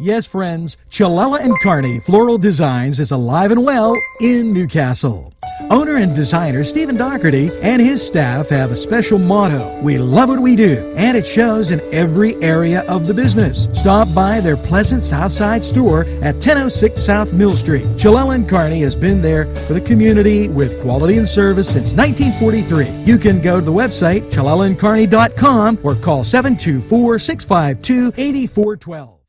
Yes, friends, Chalella and Carney Floral Designs is alive and well in Newcastle. Owner and designer Stephen Doherty and his staff have a special motto: we love what we do, and it shows in every area of the business. Stop by their pleasant Southside store at 1006 South Mill Street. Chalella and Carney has been there for the community with quality and service since 1943. You can go to the website chalellaandcarney.com or call 724-652-8412.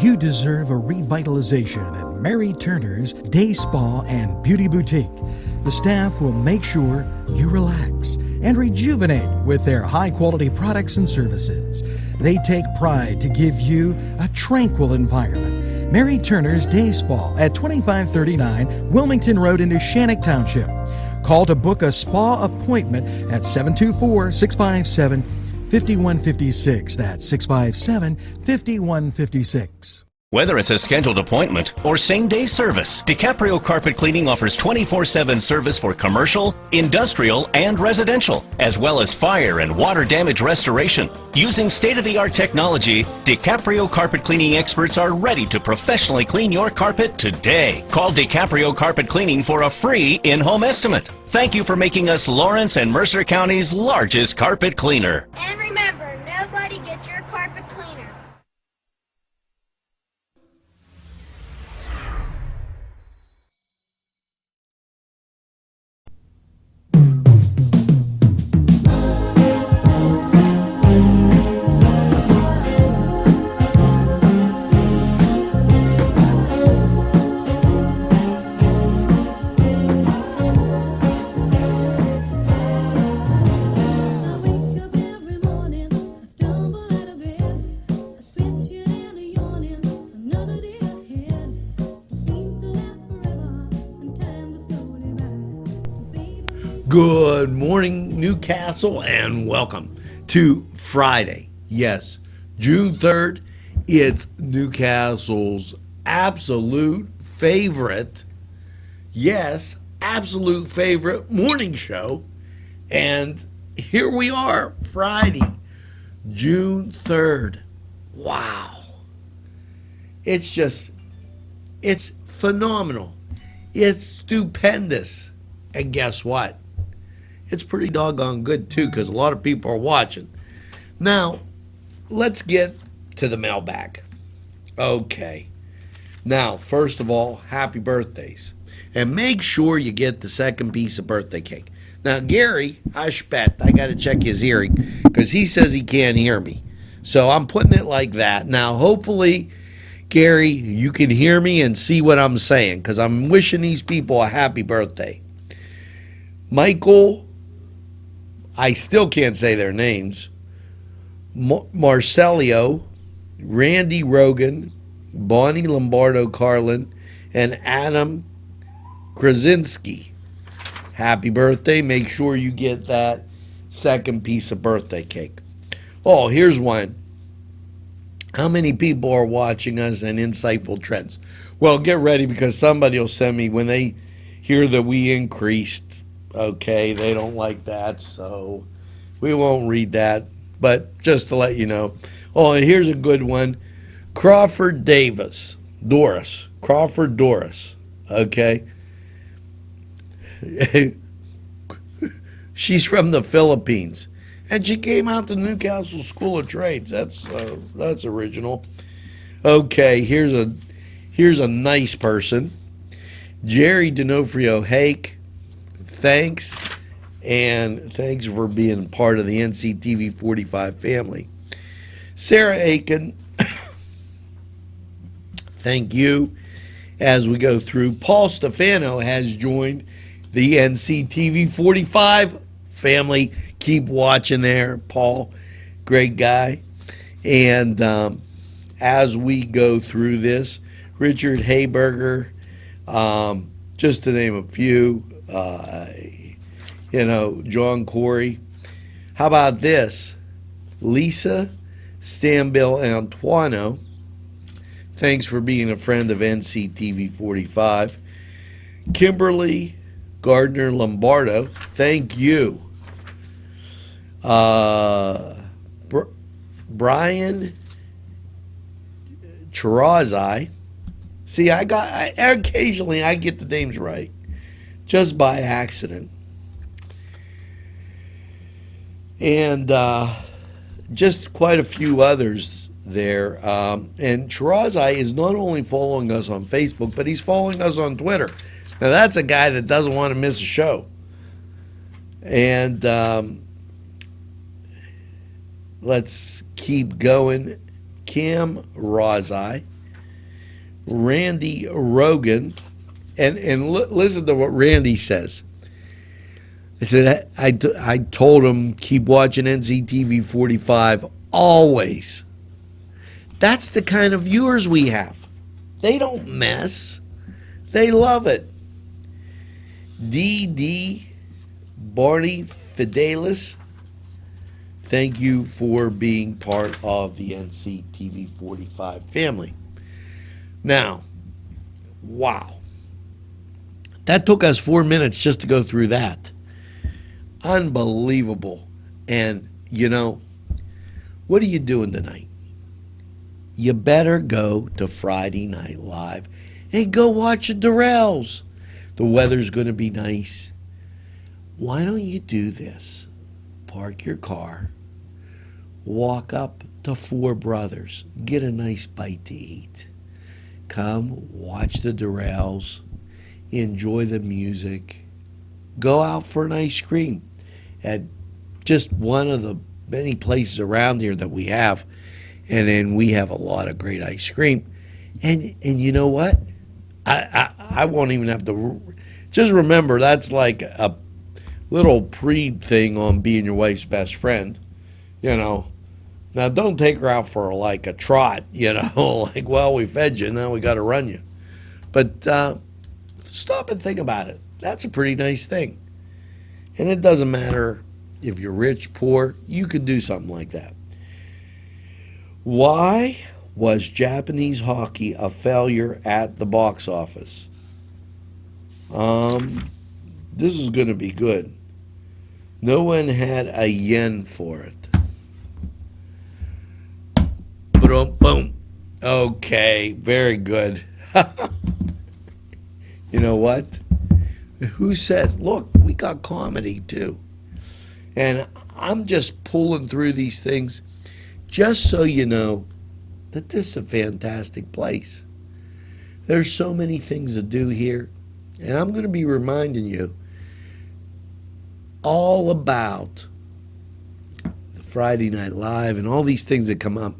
You deserve a revitalization at Mary Turner's Day Spa and Beauty Boutique. The staff will make sure you relax and rejuvenate with their high-quality products and services. They take pride to give you a tranquil environment. Mary Turner's Day Spa at 2539 Wilmington Road in Shannock Township. Call to book a spa appointment at 724-657-5156. That's 657-5156. Whether it's a scheduled appointment or same-day service, DiCaprio Carpet Cleaning offers 24/7 service for commercial, industrial, and residential, as well as fire and water damage restoration. Using state-of-the-art technology, DiCaprio Carpet Cleaning experts are ready to professionally clean your carpet today. Call DiCaprio Carpet Cleaning for a free in-home estimate. Thank you for making us Lawrence and Mercer County's largest carpet cleaner. And remember, nobody gets your carpet cleaner. Good morning, Newcastle, and welcome to Friday. Yes, June 3rd. It's Newcastle's absolute favorite, yes, absolute favorite morning show. And here we are, Friday, June 3rd. Wow. It's phenomenal. It's stupendous. And guess what? It's pretty doggone good, too, because a lot of people are watching. Now, let's get to the mailbag. Okay. Now, first of all, happy birthdays. And make sure you get the second piece of birthday cake. Now, Gary, I got to check his hearing because he says he can't hear me. So I'm putting it like that. Now, hopefully, Gary, you can hear me and see what I'm saying because I'm wishing these people a happy birthday. Michael, I still can't say their names. Marcelio, Randy Rogan, Bonnie Lombardo Carlin, and Adam Krasinski. Happy birthday. Make sure you get that second piece of birthday cake. Oh, here's one. How many people are watching us in Insightful Trends? Well, get ready because somebody will send me when they hear that we increased. Okay, they don't like that, so we won't read that. But just to let you know. Oh, and here's a good one. Crawford Doris. Okay. She's from the Philippines. And she came out to Newcastle School of Trades. That's original. Okay, here's a nice person. Jerry D'Onofrio Hake. Thanks, and thanks for being part of the NCTV45 family. Sarah Aiken, thank you. As we go through, Paul Stefano has joined the NCTV45 family. Keep watching there, Paul. Great guy. And as we go through this, Richard Hayberger, just to name a few, John Corey. How about this? Lisa Stanbill Antuano. Thanks for being a friend of NCTV45. Kimberly Gardner Lombardo. Thank you. Brian Chirazai. See, occasionally I get the names right, just by accident. And just quite a few others there. And Chirazai is not only following us on Facebook, but he's following us on Twitter. Now, that's a guy that doesn't want to miss a show. And let's keep going. Cam Razai, Randy Rogan, and listen to what Randy says. I said, I told him, keep watching NCTV45 always. That's the kind of viewers we have. They don't mess. They love it. D. Barney Fidelis, thank you for being part of the NCTV45 family. Now, wow. That took us 4 minutes just to go through that. Unbelievable. And, what are you doing tonight? You better go to Friday Night Live and go watch the Durrells. The weather's going to be nice. Why don't you do this? Park your car, walk up to Four Brothers, get a nice bite to eat. Come watch the Durrells, enjoy the music, go out for an ice cream at just one of the many places around here that we have. And then we have a lot of great ice cream. And you know what? I won't even have to. Just remember, that's like a little thing on being your wife's best friend. Now don't take her out for like a trot, like, well, we fed you, now we got to run you. But stop and think about it. That's a pretty nice thing. And it doesn't matter if you're rich, poor, you could do something like that. Why was Japanese hockey a failure at the box office? This is going to be good. No one had a yen for it. Boom. Okay, very good. You know what? Who says, look, we got comedy too. And I'm just pulling through these things just so you know that this is a fantastic place. There's so many things to do here. And I'm going to be reminding you all about the Friday Night Live and all these things that come up.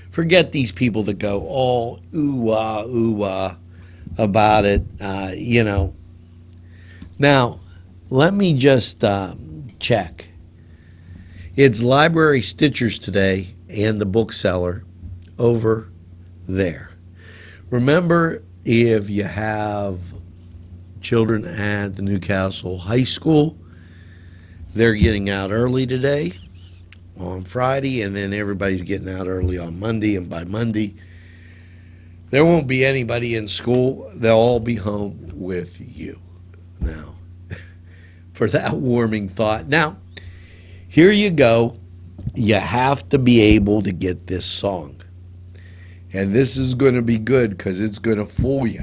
Forget these people that go all ooh-ah about it, Now, let me just check. It's Library Stitchers today and the bookseller over there. Remember, if you have children at the Newcastle High School, they're getting out early today on Friday, and then everybody's getting out early on Monday, and by Monday, there won't be anybody in school. They'll all be home with you. Now, for that warming thought. Now, here you go. You have to be able to get this song. And this is going to be good because it's going to fool you.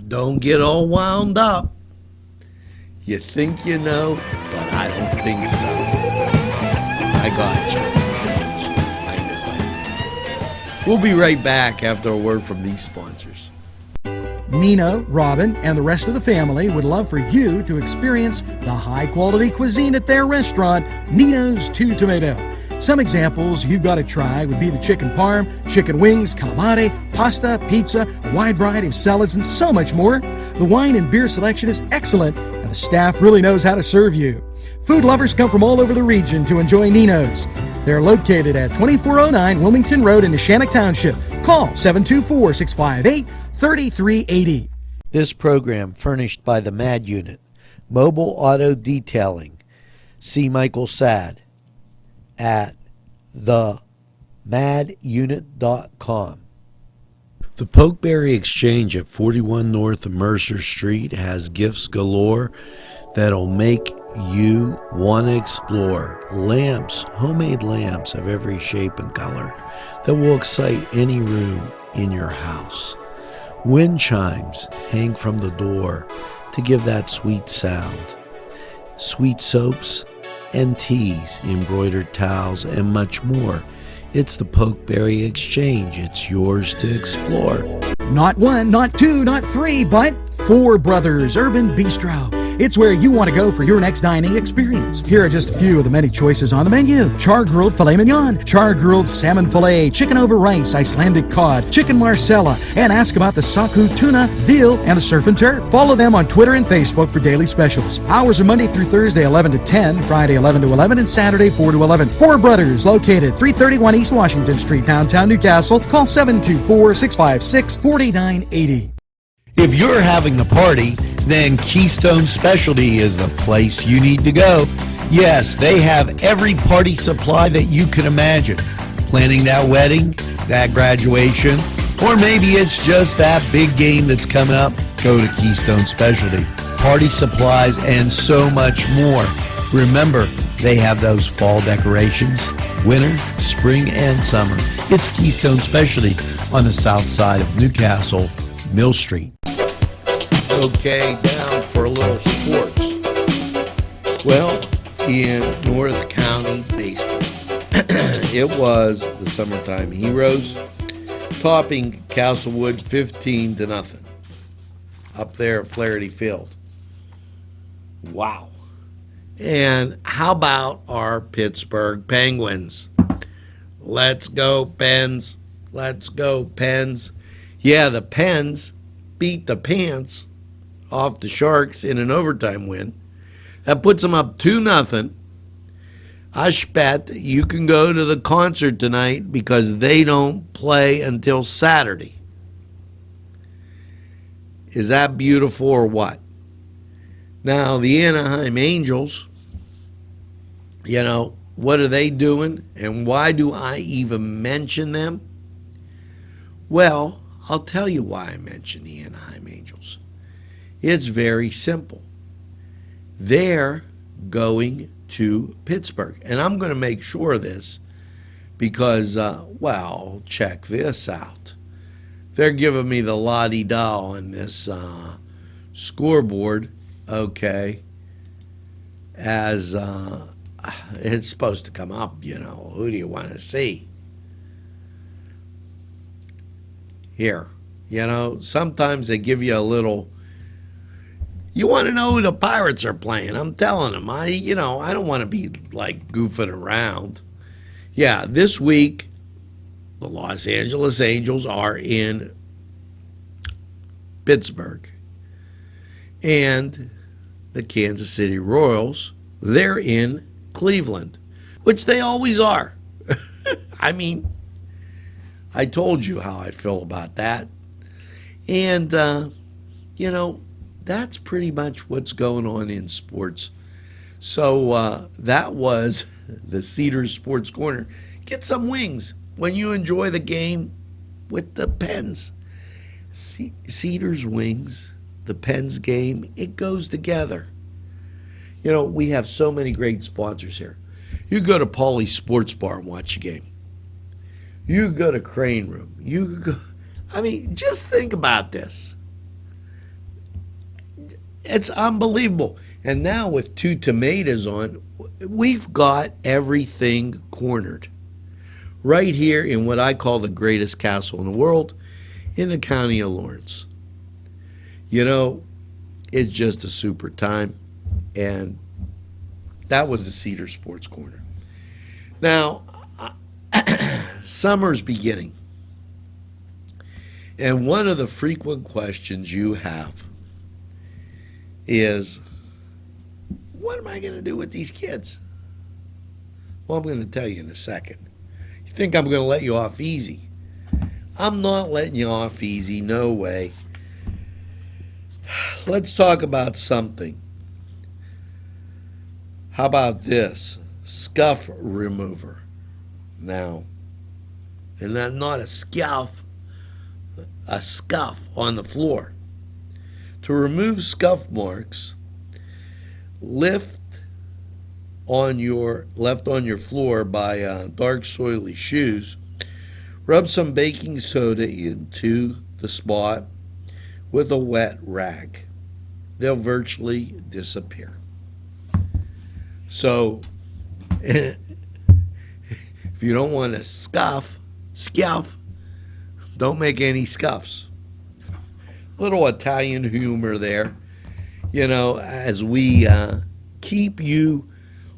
Don't get all wound up. You think you know, but I don't think so. I got you. I know. We'll be right back after a word from these sponsors. Nina, Robin, and the rest of the family would love for you to experience the high-quality cuisine at their restaurant, Nino's Two Tomato. Some examples you've got to try would be the chicken parm, chicken wings, calamari, pasta, pizza, a wide variety of salads, and so much more. The wine and beer selection is excellent, and the staff really knows how to serve you. Food lovers come from all over the region to enjoy Nino's. They're located at 2409 Wilmington Road in Neshannock Township. Call 724-658-3380. This program furnished by the MAD Unit, Mobile Auto Detailing. See Michael Sad at themadunit.com. The Pokeberry Exchange at 41 North of Mercer Street has gifts galore that'll make you want to explore. Lamps, homemade lamps of every shape and color that will excite any room in your house. Wind chimes hang from the door to give that sweet sound. Sweet soaps and teas, embroidered towels, and much more. It's the Pokeberry Exchange. It's yours to explore. Not one, not two, not three, but Four Brothers Urban Bistro. It's where you want to go for your next dining experience. Here are just a few of the many choices on the menu. Char-grilled filet mignon, char-grilled salmon filet, chicken over rice, Icelandic cod, chicken marsala, and ask about the saku tuna, veal, and the surf and turf. Follow them on Twitter and Facebook for daily specials. Hours are Monday through Thursday 11 to 10, Friday 11 to 11, and Saturday 4 to 11. Four Brothers, located 331 East Washington Street, downtown Newcastle. Call 724-656-4980. If you're having a party, then Keystone Specialty is the place you need to go. Yes, they have every party supply that you can imagine. Planning that wedding, that graduation, or maybe it's just that big game that's coming up, go to Keystone Specialty. Party supplies and so much more. Remember, they have those fall decorations, winter, spring, and summer. It's Keystone Specialty on the south side of Newcastle, Mill Street. Okay, down for a little sports. Well, in North County baseball, it was the Summertime Heroes topping Castlewood 15-0 up there at Flaherty Field. Wow. And how about our Pittsburgh Penguins? Let's go, Pens. Let's go, Pens. Yeah, the Pens beat the pants off the Sharks in an overtime win. That puts them up 2-0. I bet you can go to the concert tonight because they don't play until Saturday. Is that beautiful or what? Now, the Anaheim Angels, you know, what are they doing? And why do I even mention them? Well, I'll tell you why I mention the Anaheim Angels. It's very simple. They're going to Pittsburgh. And I'm going to make sure of this because, well, check this out. They're giving me the la-di-da on this scoreboard, okay, as it's supposed to come up, you know. Who do you want to see? Here, you know, sometimes they give you a little, you want to know who the Pirates are playing. I'm telling them, I don't want to be like goofing around. Yeah, this week, the Los Angeles Angels are in Pittsburgh. And the Kansas City Royals, they're in Cleveland, which they always are. I mean, I told you how I feel about that. And, you know, that's pretty much what's going on in sports. So that was the Cedars Sports Corner. Get some wings when you enjoy the game with the Pens. Cedars wings, the Pens game, it goes together. You know, we have so many great sponsors here. You go to Paulie's Sports Bar and watch a game. You go to Crane Room. You go, I mean, just think about this. It's unbelievable. And now with Two Tomatoes on, we've got everything cornered. Right here in what I call the greatest castle in the world, in the county of Lawrence. You know, it's just a super time. And that was the Cedar Sports Corner. Now, summer's beginning. And one of the frequent questions you have is, what am I going to do with these kids? Well, I'm going to tell you in a second. You think I'm going to let you off easy? I'm not letting you off easy, no way. Let's talk about something. How about this? Scuff remover. Now, and not a scuff on the floor. To remove scuff marks, left on your floor by dark soily shoes, rub some baking soda into the spot with a wet rag. They'll virtually disappear. So, if you don't want to scuff, don't make any scuffs. Little Italian humor there, as we keep you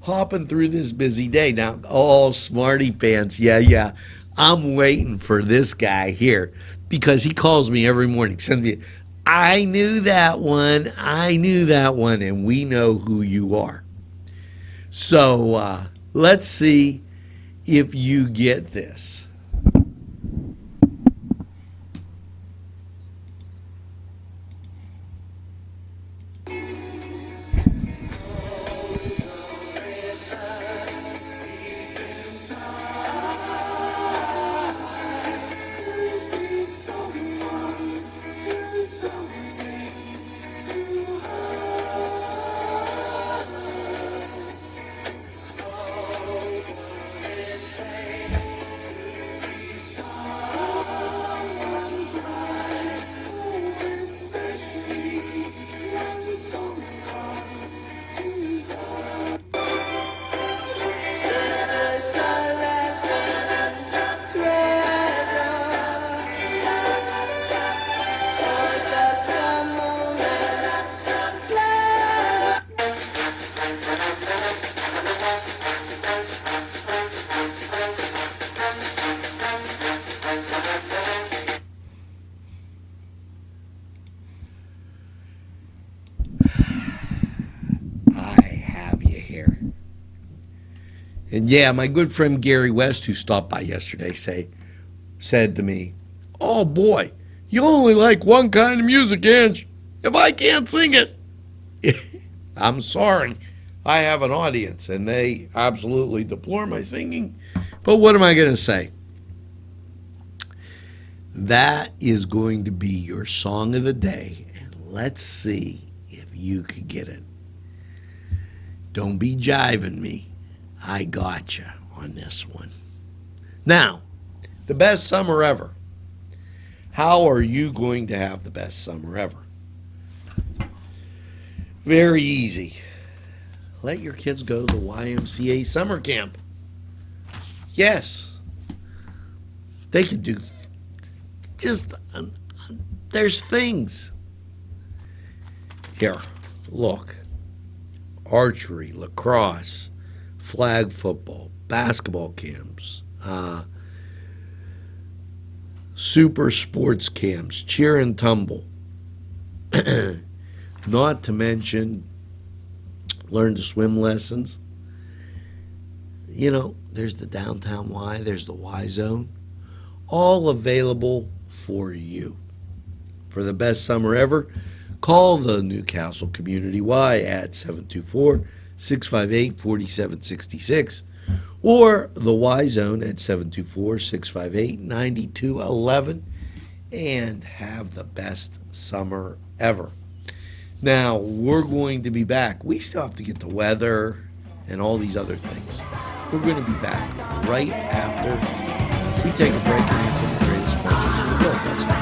hopping through this busy day. Now, all smarty pants, yeah, I'm waiting for this guy here because he calls me every morning, sends me, I knew that one, and we know who you are. So let's see if you get this. And yeah, my good friend Gary West, who stopped by yesterday, said to me, "Oh boy, you only like one kind of music, Ange. If I can't sing it," I'm sorry. I have an audience, and they absolutely deplore my singing. But what am I going to say? That is going to be your song of the day, and let's see if you could get it. Don't be jiving me. I gotcha on this one. Now, the best summer ever. How are you going to have the best summer ever? Very easy. Let your kids go to the YMCA summer camp. Yes. They can do there's things. Here, look. Archery, lacrosse, flag football, basketball camps, super sports camps, cheer and tumble. Not to mention learn to swim lessons. There's the Downtown Y, there's the Y Zone. All available for you. For the best summer ever, call the Newcastle Community Y at 724-658-4766 or the Y Zone at 724-658-9211 and have the best summer ever. Now, we're going to be back. We still have to get the weather and all these other things. We're going to be back right after we take a break and hear from the greatest sponsors in the world. That's right.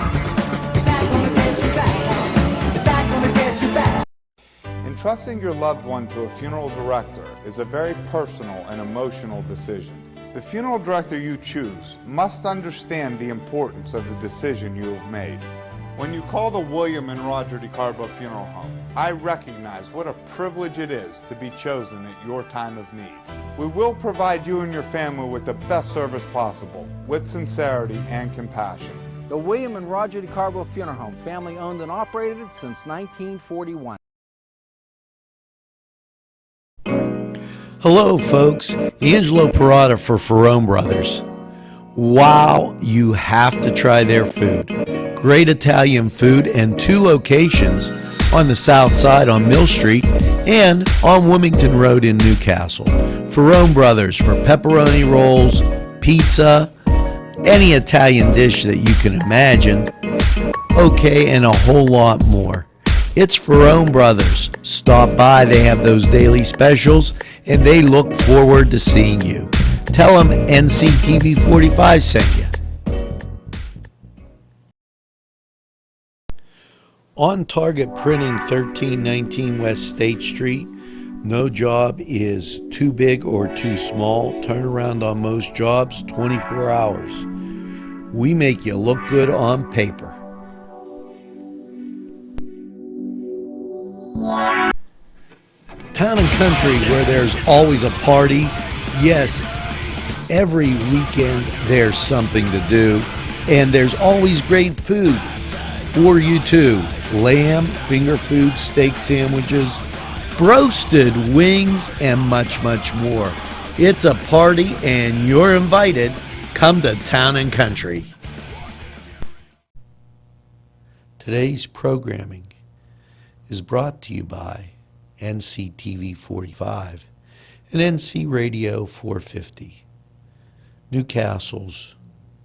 Entrusting your loved one to a funeral director is a very personal and emotional decision. The funeral director you choose must understand the importance of the decision you have made. When you call the William and Roger DeCarbo Funeral Home, I recognize what a privilege it is to be chosen at your time of need. We will provide you and your family with the best service possible, with sincerity and compassion. The William and Roger DeCarbo Funeral Home, family owned and operated since 1941. Hello, folks. Angelo Parada for Ferrone Brothers. Wow, you have to try their food. Great Italian food and 2 locations on the south side on Mill Street and on Wilmington Road in Newcastle. Ferrone Brothers for pepperoni rolls, pizza, any Italian dish that you can imagine. Okay, and a whole lot more. It's Ferrone Brothers. Stop by, they have those daily specials, and they look forward to seeing you. Tell them NCTV45 sent you. On Target Printing, 1319 West State Street. No job is too big or too small. Turnaround on most jobs, 24 hours. We make you look good on paper. Town and country where there's always a party. Yes, every weekend there's something to do, and there's always great food for you too. Lamb, finger food, steak sandwiches, roasted wings, and much, much more. It's a party and you're invited. Come to Town and Country. Today's programming is brought to you by NCTV45 and NC Radio 450, Newcastle's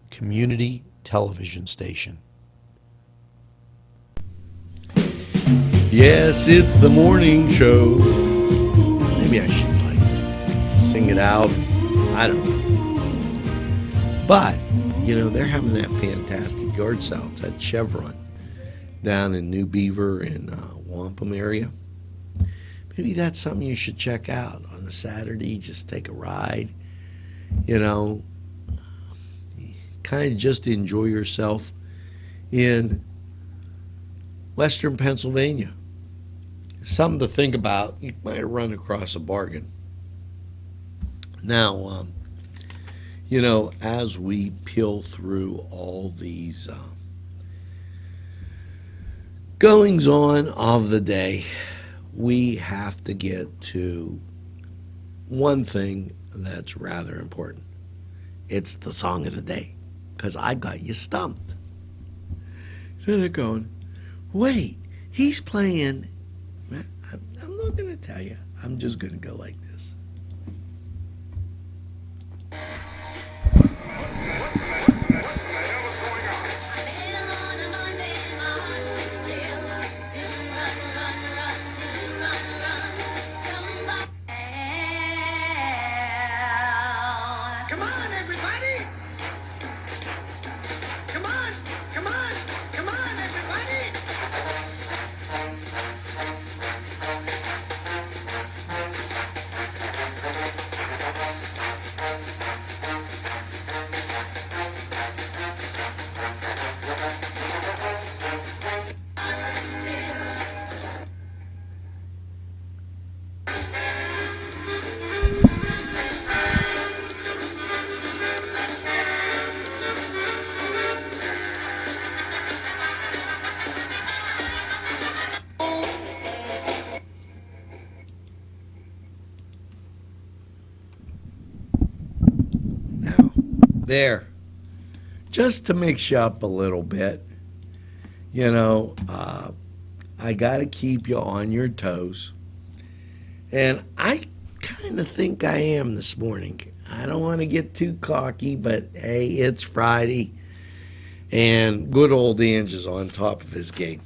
community television station. Yes, it's the morning show. Maybe I should sing it out. I don't know. But, they're having that fantastic yard sale at Chevron down in New Beaver in Wampum area. Maybe that's something you should check out on a Saturday. Just take a ride, kind of just enjoy yourself in Western Pennsylvania. Something to think about. You might run across a bargain. Now, as we peel through all these goings on of the day, we have to get to one thing that's rather important. It's the song of the day, because I got you stumped. And they're going, wait, he's playing. I'm not going to tell you. I'm just going to go like this. Come on, everybody! Come on, come on, come on, everybody! There, just to mix you up a little bit, I got to keep you on your toes. And I kind of think I am this morning. I don't want to get too cocky, but hey, it's Friday, and good old Ange is on top of his game.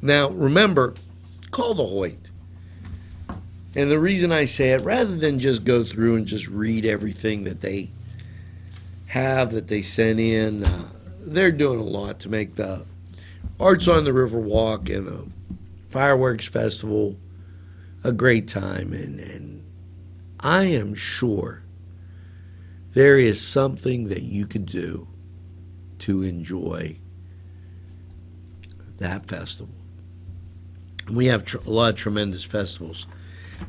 Now, remember, call the Hoyt. And the reason I say it, rather than just go through and just read everything that they have that they sent in, they're doing a lot to make the Arts on the River Walk and the Fireworks Festival a great time. And I am sure there is something that you could do to enjoy that festival. We have a lot of tremendous festivals.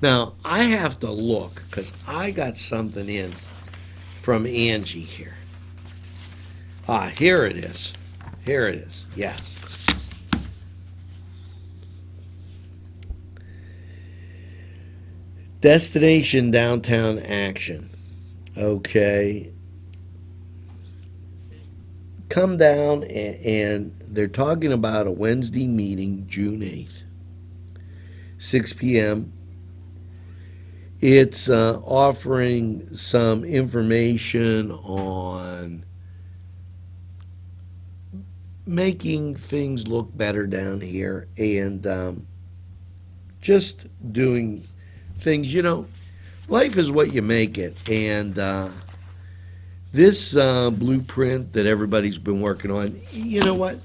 Now, I have to look because I got something in from Angie here. Here it is. Here it is. Yes. Destination Downtown Action. Okay. Come down and they're talking about a Wednesday meeting, June 8th, 6 p.m. It's offering some information on making things look better down here and just doing things. Life is what you make it. And this blueprint that everybody's been working on, you know what?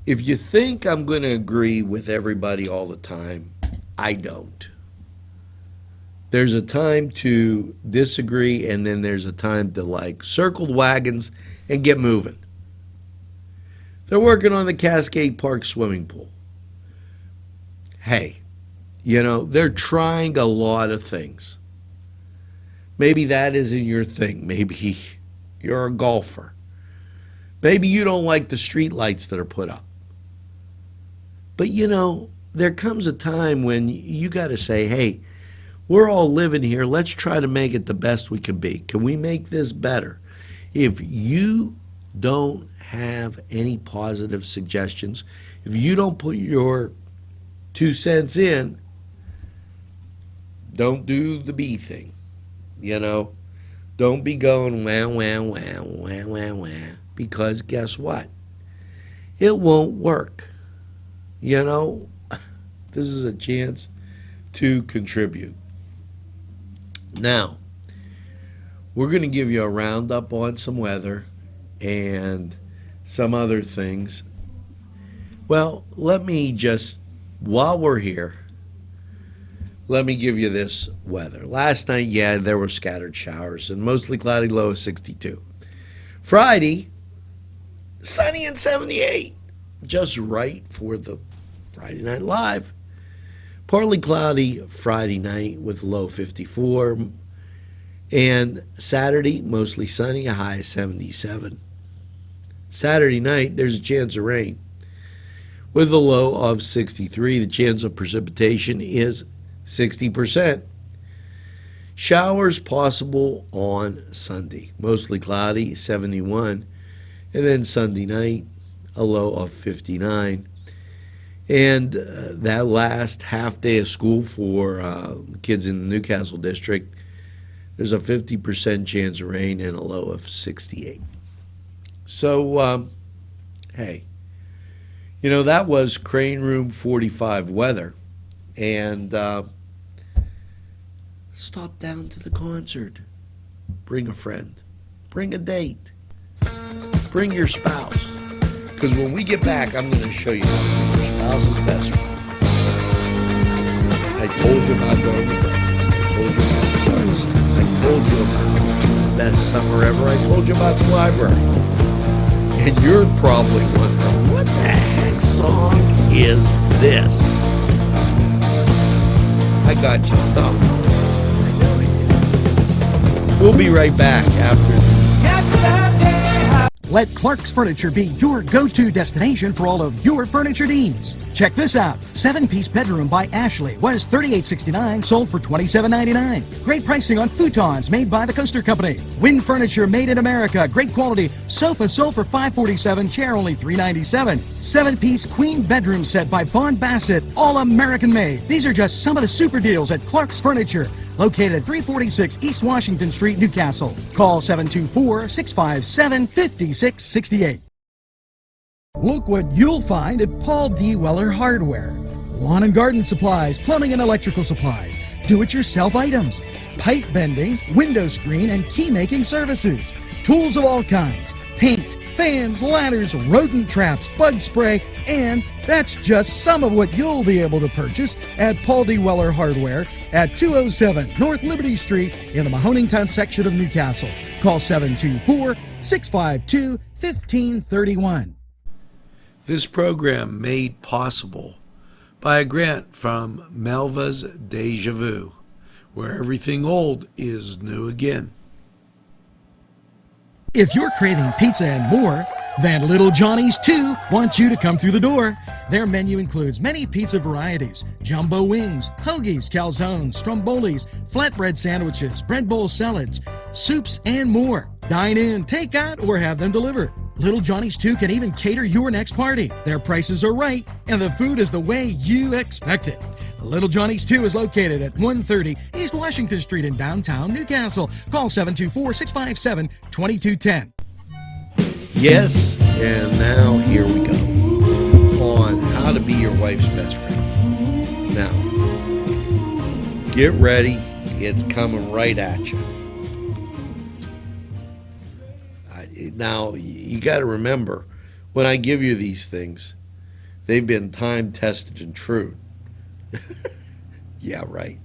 If you think I'm going to agree with everybody all the time, I don't. There's a time to disagree, and then there's a time to circle the wagons and get moving. They're working on the Cascade Park swimming pool. Hey, they're trying a lot of things. Maybe that isn't your thing. Maybe you're a golfer. Maybe you don't like the street lights that are put up. But there comes a time when you got to say, hey, we're all living here. Let's try to make it the best we can be. Can we make this better? If you don't have any positive suggestions, if you don't put your 2 cents in, don't do the B thing. Don't be going wah, wah, wah, wah, wah, wah, because guess what? It won't work. This is a chance to contribute. Now, we're going to give you a roundup on some weather and some other things. Well, let me just, while we're here, let me give you this weather. Last night, there were scattered showers and mostly cloudy, low of 62. Friday, sunny and 78. Just right for the Friday Night Live. Partly cloudy Friday night with low 54. And Saturday, mostly sunny, a high of 77. Saturday night, there's a chance of rain with a low of 63. The chance of precipitation is 60%. Showers possible on Sunday. Mostly cloudy, 71. And then Sunday night, a low of 59. And that last half day of school for kids in the Newcastle district, there's a 50% chance of rain and a low of 68. So, hey, that was Crane Room 45 weather. And stop down to the concert. Bring a friend. Bring a date. Bring your spouse. Because when we get back, I'm going to show you how to be your spouse's best friend. I told you about going to breakfast. I told you about the garden center. I told you about the best summer ever. I told you about the library. And you're probably wondering, what the heck song is this? I got you stumped. I know I did. We'll be right back after this. Let Clark's Furniture be your go-to destination for all of your furniture needs. Check this out. 7-piece bedroom by Ashley was $38.69, sold for $27.99. Great pricing on futons made by the Coaster Company. Wind furniture made in America. Great quality. Sofa sold for $547, chair only $397. 7-piece queen bedroom set by Vaughn Bassett, all American made. These are just some of the super deals at Clark's Furniture, located at 346 East Washington Street, Newcastle. Call 724-657-5668. Look what you'll find at Paul D. Weller Hardware. Lawn and garden supplies, plumbing and electrical supplies, do-it-yourself items, pipe bending, window screen, and key making services, tools of all kinds, paint, fans, ladders, rodent traps, bug spray, and that's just some of what you'll be able to purchase at Paul D. Weller Hardware at 207 North Liberty Street in the Mahoningtown section of Newcastle. Call 724-652-1531. This program made possible by a grant from Melva's Deja Vu, where everything old is new again. If you're craving pizza and more, then Little Johnny's 2 wants you to come through the door. Their menu includes many pizza varieties, jumbo wings, hoagies, calzones, strombolis, flatbread sandwiches, bread bowl salads, soups, and more. Dine in, take out, or have them delivered. Little Johnny's 2 can even cater your next party. Their prices are right, and the food is the way you expect it. Little Johnny's 2 is located at 130 East Washington Street in downtown Newcastle. Call 724-657-2210. Yes, and now here we go on how to be your wife's best friend. Now, get ready. It's coming right at you. Now, you got to remember, when I give you these things, they've been time tested and true. Yeah, right.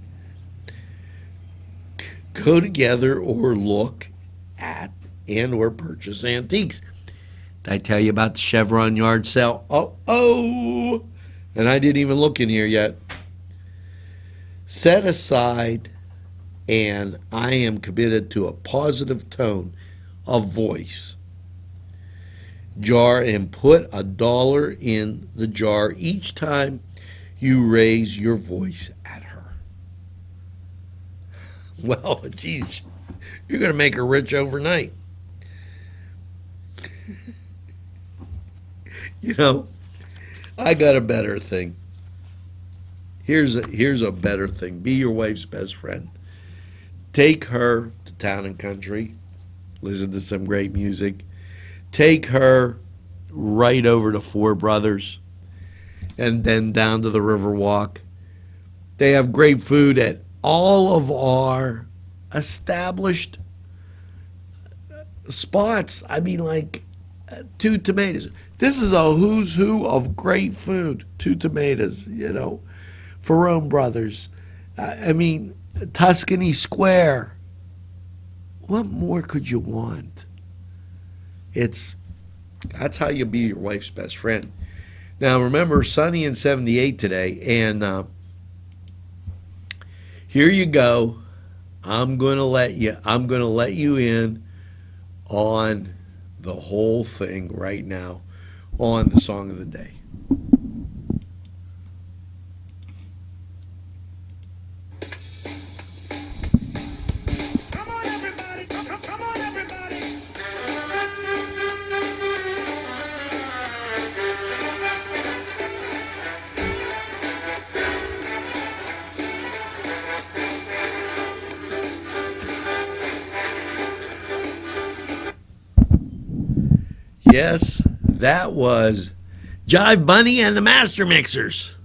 Go together or look at and or purchase antiques. Did I tell you about the Chevron yard sale? Oh, and I didn't even look in here yet. Set aside, and I am committed to a positive tone of voice. Jar and put $1 in the jar each time you raise your voice at her. Well, geez, you're going to make her rich overnight. You know, I got a better thing. Here's a better thing. Be your wife's best friend. Take her to Town and Country. Listen to some great music. Take her right over to Four Brothers and then down to the Riverwalk. They have great food at all of our established spots. I mean, like Two Tomatoes. This is a who's who of great food. Two Tomatoes, you know, Ferrone Brothers. I mean, Tuscany Square. What more could you want? That's how you be your wife's best friend. Now remember, sunny and 78 today, and here you go. I'm gonna let you in on the whole thing right now on the song of the day. Come on, everybody. Come on, everybody. Yes, that was Jive Bunny and the Master Mixers.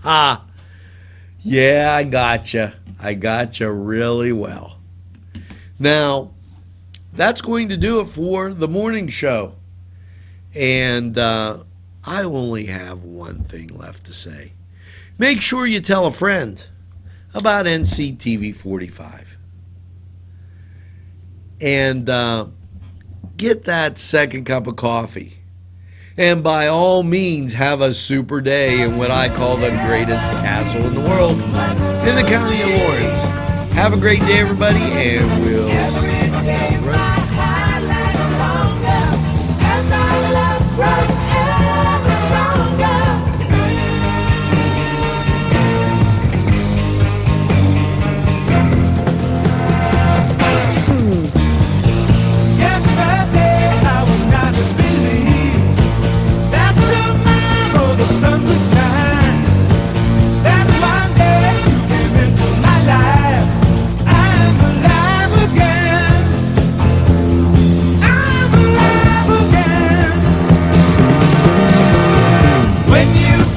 Yeah, I gotcha. I gotcha really well. Now, that's going to do it for the morning show. And I only have one thing left to say. Make sure you tell a friend about NCTV45. And get that second cup of coffee. And by all means, have a super day in what I call the greatest castle in the world, in the county of Lawrence. Have a great day, everybody, and we'll see you down the road.